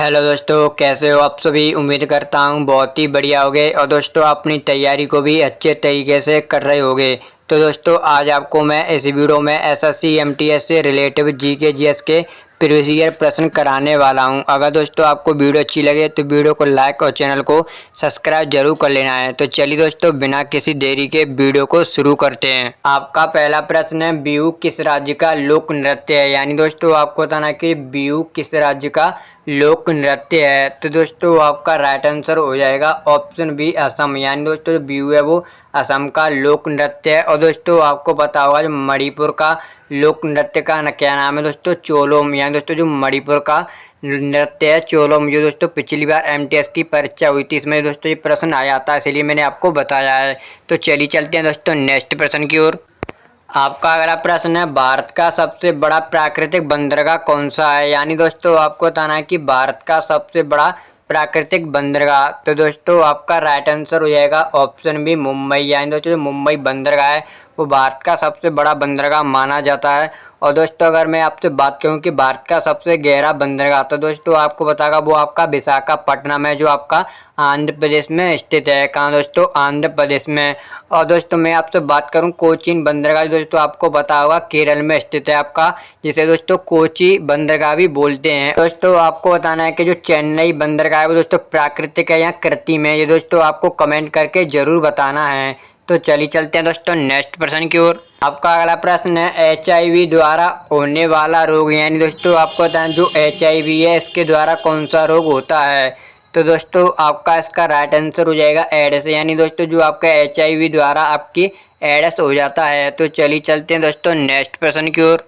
Hello दोस्तों, कैसे हो आप सभी। उम्मीद करता हूँ बहुत ही बढ़िया होगे और दोस्तों अपनी तैयारी को भी अच्छे तरीके से कर रहे होगे। तो दोस्तों आज आपको मैं इस वीडियो में एसएससी एमटीएस से रिलेटिव जीके जीएस के प्रीवियस ईयर प्रश्न कराने वाला हूं। अगर दोस्तों आपको वीडियो अच्छी लगे तो वीडियो को लाइक और चैनल को सब्सक्राइब जरूर कर लेना है। तो चलिए दोस्तों बिना किसी देरी के वीडियो को शुरू करते हैं। आपका पहला प्रश्न है, बिहू किस राज्य का लोक नृत्य है। यानी दोस्तों आपको बताना है कि बिहू किस राज्य का लोक नृत्य है। तो दोस्तों आपका राइट आंसर हो जाएगा ऑप्शन बी असम। यानी दोस्तों जो बिहू है वो असम का लोक नृत्य है। और दोस्तों आपको पता होगा जो मणिपुर का लोक नृत्य का क्या नाम है दोस्तों, चोलोम। यानी दोस्तों जो मणिपुर का नृत्य है चोलोम, जो दोस्तों पिछली बार एमटीएस की परीक्षा हुई थी इसमें दोस्तों ये प्रश्न आया था, इसलिए मैंने आपको बताया है। तो चलिए चलते हैं दोस्तों नेक्स्ट प्रश्न की ओर। आपका अगला प्रश्न है, भारत का सबसे बड़ा प्राकृतिक बंदरगाह कौन सा है। यानी दोस्तों आपको बताना है कि भारत का सबसे बड़ा प्राकृतिक बंदरगाह। तो दोस्तों आपका राइट आंसर हो जाएगा ऑप्शन बी मुंबई। यानी दोस्तों जो मुंबई बंदरगाह है वो भारत का सबसे बड़ा बंदरगाह माना जाता है। और दोस्तों अगर मैं आपसे बात करूं कि भारत का सबसे गहरा बंदरगाह, तो दोस्तों आपको बतागा वो आपका विशाखापट्टनम है, जो आपका आंध्र प्रदेश में स्थित है। कहाँ दोस्तों, आंध्र प्रदेश में। और दोस्तों मैं आपसे बात करूं कोचीन बंदरगाह, दोस्तों आपको पता होगा केरल में स्थित है आपका, जिसे दोस्तों कोची बंदरगाह भी बोलते हैं। दोस्तों आपको बताना है कि जो चेन्नई बंदरगाह है वो दोस्तों प्राकृतिक है या कृत्रिम है, ये दोस्तों आपको कमेंट करके जरूर बताना है। तो चलिए चलते हैं दोस्तों नेक्स्ट प्रश्न की ओर। आपका अगला प्रश्न है, HIV द्वारा होने वाला रोग। यानी दोस्तों आपको बताएं जो HIV है इसके द्वारा कौन सा रोग होता है। तो दोस्तों आपका इसका राइट आंसर हो जाएगा एड्स। यानी दोस्तों जो आपका HIV द्वारा आपकी एड्स हो जाता है। तो चलिए चलते हैं दोस्तों नेक्स्ट प्रश्न की ओर।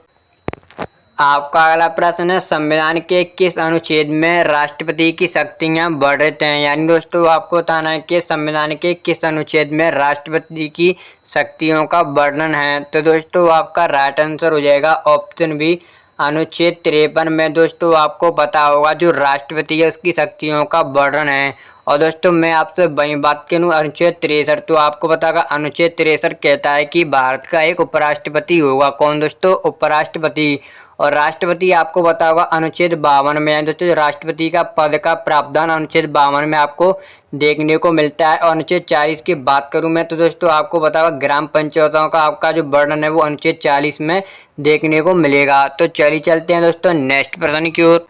आपका अगला प्रश्न है, संविधान के किस अनुच्छेद में राष्ट्रपति की शक्तियां बढ़ते हैं। यानी दोस्तों आपको बताना है कि संविधान के किस अनुच्छेद में राष्ट्रपति की शक्तियों का वर्णन है। तो दोस्तों आपका राइट आंसर हो जाएगा ऑप्शन बी अनुच्छेद 53 में दोस्तों आपको पता होगा जो राष्ट्रपति है उसकी शक्तियों का वर्णन है। और दोस्तों मैं आपसे वही बात करूँ अनुच्छेद 63, तो आपको पता होगा अनुच्छेद 63 कहता है कि भारत का एक उपराष्ट्रपति होगा। कौन दोस्तों, उपराष्ट्रपति। और राष्ट्रपति आपको पता होगा अनुच्छेद 52 में। दोस्तों राष्ट्रपति का पद का प्रावधान अनुच्छेद 52 में आपको देखने को मिलता है। और अनुच्छेद 40 की बात करूं मैं तो दोस्तों आपको पता होगा ग्राम पंचायतों का आपका जो वर्णन है वो अनुच्छेद 40 में देखने को मिलेगा। तो चलिए चलते हैं दोस्तों नेक्स्ट प्रश्न की ओर।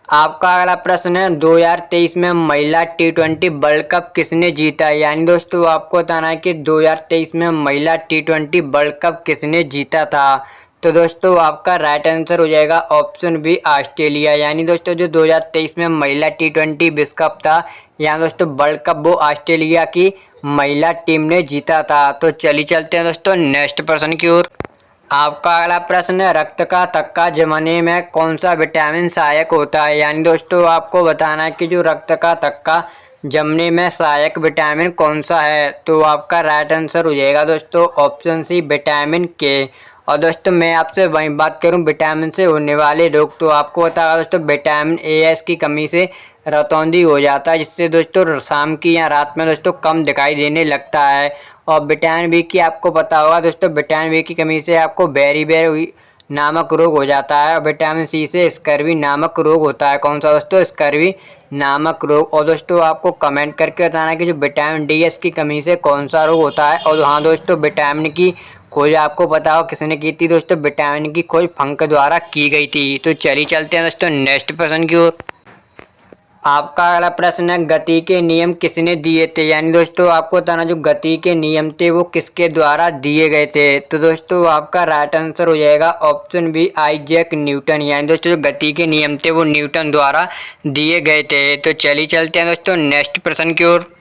आपका अगला प्रश्न है, 2023 में महिला T20 वर्ल्ड कप किसने जीता है। यानी दोस्तों आपको बताना है कि 2023 में महिला T20 वर्ल्ड कप किसने जीता था। तो दोस्तों आपका राइट आंसर हो जाएगा ऑप्शन बी ऑस्ट्रेलिया। यानी दोस्तों जो 2023 में महिला T20 विश्व कप था, यहाँ दोस्तों वर्ल्ड कप वो ऑस्ट्रेलिया की महिला टीम ने जीता था। तो चलिए चलते हैं दोस्तों नेक्स्ट प्रश्न की ओर। आपका अगला प्रश्न है, रक्त का थक्का जमाने में कौन सा विटामिन सहायक होता है। यानी दोस्तों आपको बताना है कि जो रक्त का थक्का जमने में सहायक विटामिन कौन सा है। तो आपका राइट आंसर हो जाएगा दोस्तों ऑप्शन सी विटामिन के। और दोस्तों मैं आपसे वही बात करूं विटामिन से होने वाले रोग, तो आपको पता है दोस्तों विटामिन ए की कमी से रतौंधी हो जाता है, जिससे दोस्तों शाम की या रात में दोस्तों कम दिखाई देने लगता है। और विटामिन बी की आपको पता होगा दोस्तों विटामिन बी की कमी से आपको बेरी नामक रोग हो जाता है। और विटामिन सी से स्कर्वी नामक रोग होता है। कौन सा दोस्तों, स्कर्वी नामक रोग। और दोस्तों आपको कमेंट करके बताना कि जो विटामिन डी की कमी से कौन सा रोग होता है। और हाँ दोस्तों विटामिन की खोज आपको पता हो किसने की थी दोस्तों, विटामिन की खोज फंक द्वारा की गई थी। तो चलिए चलते हैं दोस्तों नेक्स्ट प्रश्न की ओर। आपका अगला प्रश्न है, गति के नियम किसने दिए थे। यानी दोस्तों आपको बताना जो गति के नियम थे वो किसके द्वारा दिए गए थे। तो दोस्तों आपका राइट आंसर हो जाएगा ऑप्शन बी आइजैक न्यूटन। यानी दोस्तों जो गति के नियम थे वो न्यूटन द्वारा दिए गए थे। तो चलिए चलते हैं दोस्तों नेक्स्ट प्रश्न की ओर।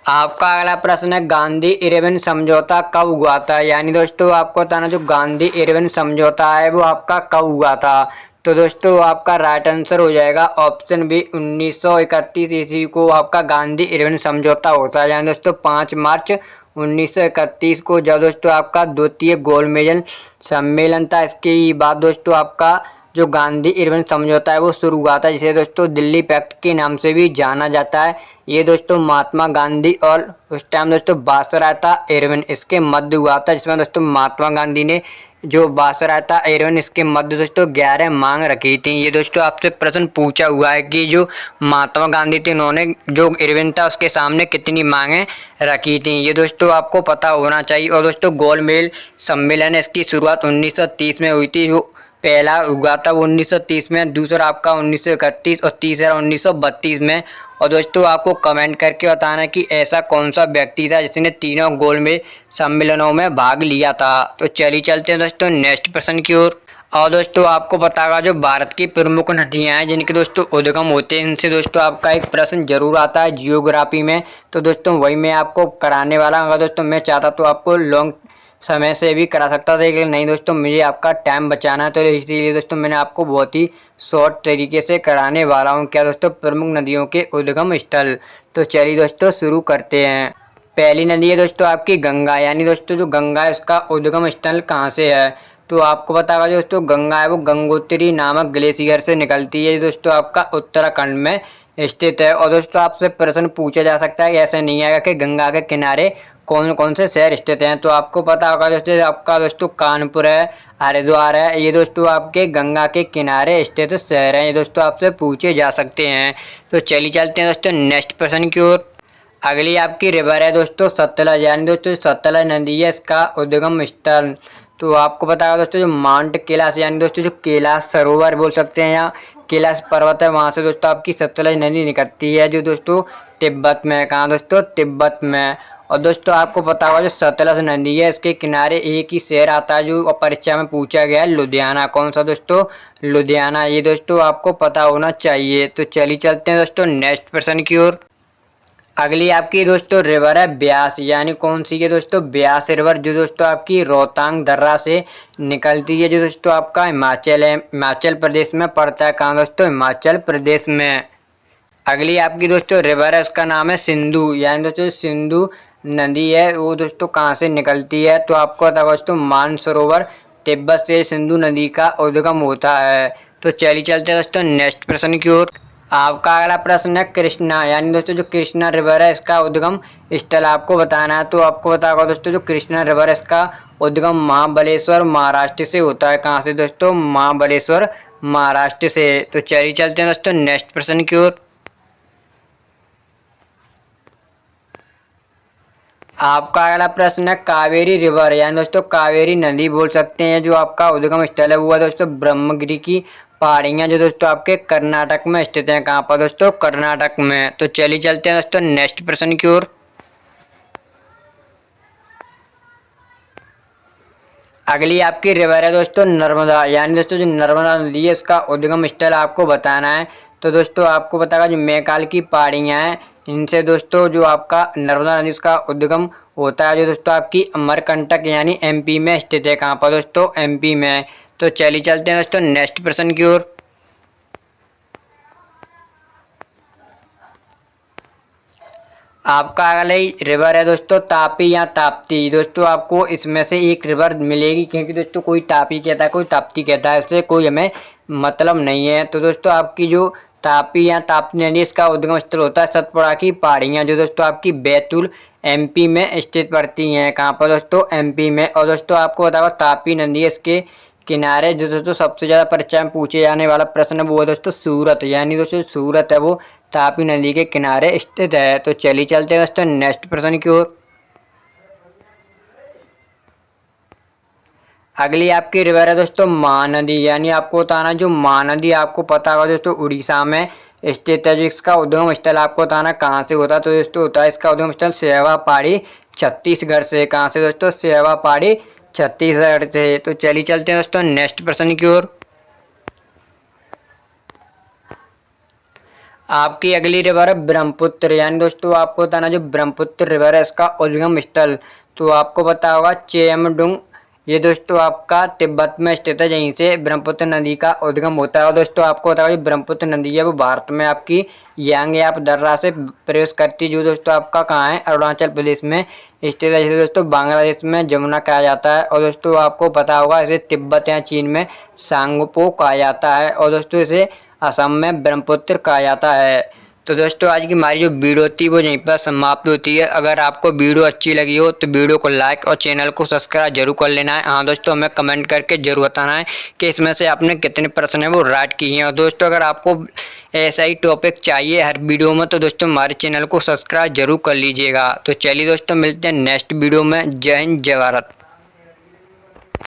आपका अगला प्रश्न है, गांधी इरविन समझौता कब हुआ था। यानी दोस्तों आपको बताना जो गांधी इरविन समझौता है वो आपका कब हुआ था। तो दोस्तों आपका राइट आंसर हो जाएगा ऑप्शन बी 1931 ईस्वी को आपका गांधी इरविन समझौता होता है। यानी दोस्तों 5 मार्च 1931 को जब दोस्तों आपका द्वितीय गोलमेज सम्मेलन था, इसके बाद दोस्तों आपका जो गांधी इरविन समझौता है वो शुरू हुआ था, जिसे दोस्तों दिल्ली पैक्ट के नाम से भी जाना जाता है। ये दोस्तों महात्मा गांधी और उस टाइम दोस्तों वायसराय था इरविन, इसके मध्य हुआ था, जिसमें दोस्तों महात्मा गांधी ने जो बासराता एवं इसके मध्य दोस्तों 11 मांग रखी थी। ये दोस्तों आपसे प्रश्न पूछा हुआ है कि जो महात्मा गांधी थे उन्होंने जो इरविन था उसके सामने कितनी मांगे रखी थी, ये दोस्तों आपको पता होना चाहिए। और दोस्तों गोलमेज सम्मेलन इसकी शुरुआत 1930 में हुई थी। जो पहला हुआ था वो 1930 में, दूसरा आपका 1931 और तीसरा 1932 में। और दोस्तों आपको कमेंट करके बताना कि ऐसा कौन सा व्यक्ति था जिसने तीनों गोलमेज सम्मेलनों में भाग लिया था। तो चलिए चलते हैं दोस्तों नेक्स्ट प्रश्न की ओर। और दोस्तों आपको पता होगा जो भारत की प्रमुख नदियां हैं जिनके दोस्तों उद्गम होते हैं, इनसे दोस्तों आपका एक प्रश्न जरूर आता है जियोग्राफी में। तो दोस्तों वही मैं आपको कराने वाला हूँ। अगर दोस्तों मैं चाहता तो आपको लॉन्ग समय से भी करा सकता था, लेकिन नहीं दोस्तों मुझे आपका टाइम बचाना है, तो इसीलिए दोस्तों मैंने आपको बहुत ही शॉर्ट तरीके से कराने वाला हूँ। क्या दोस्तों, प्रमुख नदियों के उद्गम स्थल। तो चलिए दोस्तों शुरू करते हैं। पहली नदी है दोस्तों आपकी गंगा, यानी दोस्तों जो गंगा है उसका उद्गम स्थल कहाँ से है। तो आपको पता होगा दोस्तों गंगा है वो गंगोत्री नामक ग्लेशियर से निकलती है, दोस्तों आपका उत्तराखंड में स्थित है। और दोस्तों आपसे प्रश्न पूछा जा सकता है, ऐसा नहीं आएगा कि गंगा के किनारे कौन कौन से शहर स्थित हैं। तो आपको पता होगा दोस्तों आपका दोस्तों कानपुर है, हरिद्वार है, ये दोस्तों आपके गंगा के किनारे स्थित शहर हैं, ये दोस्तों आपसे पूछे जा सकते हैं। तो चलिए चलते हैं दोस्तों नेक्स्ट प्रश्न की ओर। अगली आपकी रिवर है दोस्तों सतलज, यानी दोस्तों सतलज नदी है इसका उद्गम स्थल। तो आपको पता होगा दोस्तों जो माउंट कैलाश, यानी दोस्तों जो कैलाश सरोवर बोल सकते हैं या कैलाश पर्वत है, वहाँ से दोस्तों आपकी सतलज नदी निकलती है, जो दोस्तों तिब्बत में है। कहाँ दोस्तों, तिब्बत में। और दोस्तों आपको पता होगा जो सतलज नदी है इसके किनारे एक ही शहर आता है जो परीक्षा में पूछा गया है, लुधियाना। कौन सा दोस्तों, लुधियाना। ये दोस्तों आपको पता होना चाहिए। तो चलिए चलते हैं दोस्तों नेक्स्ट प्रश्न की ओर। अगली आपकी दोस्तों रिवर है ब्यास, यानी कौन सी है दोस्तों, ब्यास रिवर, जो दोस्तों आपकी रोहतांग दर्रा से निकलती है, जो दोस्तों आपका हिमाचल है, हिमाचल प्रदेश में पड़ता है। कहाँ दोस्तों, हिमाचल प्रदेश में। अगली आपकी दोस्तों रिवर है उसका नाम है सिंधु, यानी दोस्तों सिंधु नदी है वो दोस्तों कहाँ से निकलती है। तो आपको पता होगा दोस्तों मानसरोवर तिब्बत से सिंधु नदी का उद्गम होता है। तो चलिए चलते हैं दोस्तों नेक्स्ट प्रश्न की ओर। आपका अगला प्रश्न है कृष्णा, यानी दोस्तों जो कृष्णा रिवर है इसका उद्गम स्थल आपको बताना है। तो आपको पता होगा दोस्तों जो कृष्णा रिवर है इसका उद्गम महाबलेश्वर महाराष्ट्र से होता है। कहाँ से दोस्तों, महाबलेश्वर महाराष्ट्र से। तो चलिए चलते हैं दोस्तों नेक्स्ट प्रश्न की ओर। आपका अगला प्रश्न है कावेरी रिवर, यानी दोस्तों कावेरी नदी बोल सकते हैं, जो आपका उद्गम स्थल है वो है दोस्तों ब्रह्मगिरी की पहाड़ियाँ, जो दोस्तों आपके कर्नाटक में स्थित हैं। कहाँ पर दोस्तों, कर्नाटक में। तो चलिए चलते हैं दोस्तों नेक्स्ट प्रश्न की ओर। अगली आपकी रिवर है दोस्तों नर्मदा, यानी दोस्तों जो नर्मदा नदी है उसका उद्गम स्थल आपको बताना है। तो दोस्तों आपको बताएगा जो मैकाल की पहाड़ियाँ हैं, इनसे दोस्तों जो आपका नर्मदा नदी का उद्गम होता है, जो दोस्तों आपकी अमरकंटक यानी एमपी में स्थित है। कहाँ पर दोस्तों, एमपी में। तो चलिए चलते हैं दोस्तों नेक्स्ट प्रश्न की ओर। आपका अगला रिवर है दोस्तों तापी या ताप्ती, दोस्तों आपको इसमें से एक रिवर मिलेगी, क्योंकि दोस्तों कोई तापी कहता है कोई ताप्ती कहता है, इससे कोई हमें मतलब नहीं है। तो दोस्तों आपकी जो तापी या ताप्ती नदी इसका उद्गम स्थल होता है सतपुड़ा की पहाड़ियाँ, जो दोस्तों आपकी बैतूल एमपी में स्थित पड़ती हैं। कहाँ पर दोस्तों, एमपी में। और दोस्तों आपको बताओ तापी नदी इसके किनारे जो दोस्तों सबसे ज़्यादा परीक्षा में पूछे जाने वाला प्रश्न है वो है दोस्तों सूरत, यानी दोस्तों सूरत है वो तापी नदी के किनारे स्थित है। तो चलिए चलते हैं दोस्तों नेक्स्ट प्रश्न की ओर। अगली आपकी रिवर है दोस्तों महानदी, यानी आपको बताना जो महानदी आपको पता होगा दोस्तों उड़ीसा में स्थित है, जो इसका उद्गम स्थल आपको बताना कहाँ से होता है। तो दोस्तों होता है इसका उद्गम स्थल सेवा पहाड़ी छत्तीसगढ़ से। कहाँ से दोस्तों, सेवा पहाड़ी छत्तीसगढ़ से। तो चलिए चलते हैं दोस्तों नेक्स्ट प्रश्न की ओर। आपकी अगली रिवर है ब्रह्मपुत्र, यानी दोस्तों आपको बताना जो ब्रह्मपुत्र रिवर है इसका उद्गम स्थल। तो आपको पता होगा चेमडुंग, ये दोस्तों आपका तिब्बत में स्थित है, यहीं से ब्रह्मपुत्र नदी का उद्गम होता है। और दोस्तों आपको पता होगा ब्रह्मपुत्र नदी है वो भारत में आपकी यांगयाप दर्रा से प्रवेश करती है, जो दोस्तों आपका कहाँ है, अरुणाचल प्रदेश में स्थित है, जिसे दोस्तों बांग्लादेश में जमुना कहा जाता है। और दोस्तों आपको पता होगा इसे तिब्बत या चीन में सांगपो कहा जाता है, और दोस्तों इसे असम में ब्रह्मपुत्र कहा जाता है। तो दोस्तों आज की हमारी जो वीडियो थी वो यहीं पर समाप्त होती है। अगर आपको वीडियो अच्छी लगी हो तो वीडियो को लाइक और चैनल को सब्सक्राइब जरूर कर लेना है। हाँ दोस्तों, हमें कमेंट करके जरूर बताना है कि इसमें से आपने कितने प्रश्न है वो राइट किए हैं। और दोस्तों अगर आपको ऐसा ही टॉपिक चाहिए हर वीडियो में तो दोस्तों हमारे चैनल को सब्सक्राइब जरूर कर लीजिएगा। तो चलिए दोस्तों, मिलते हैं नेक्स्ट वीडियो में। जय हिंद, जय भारत।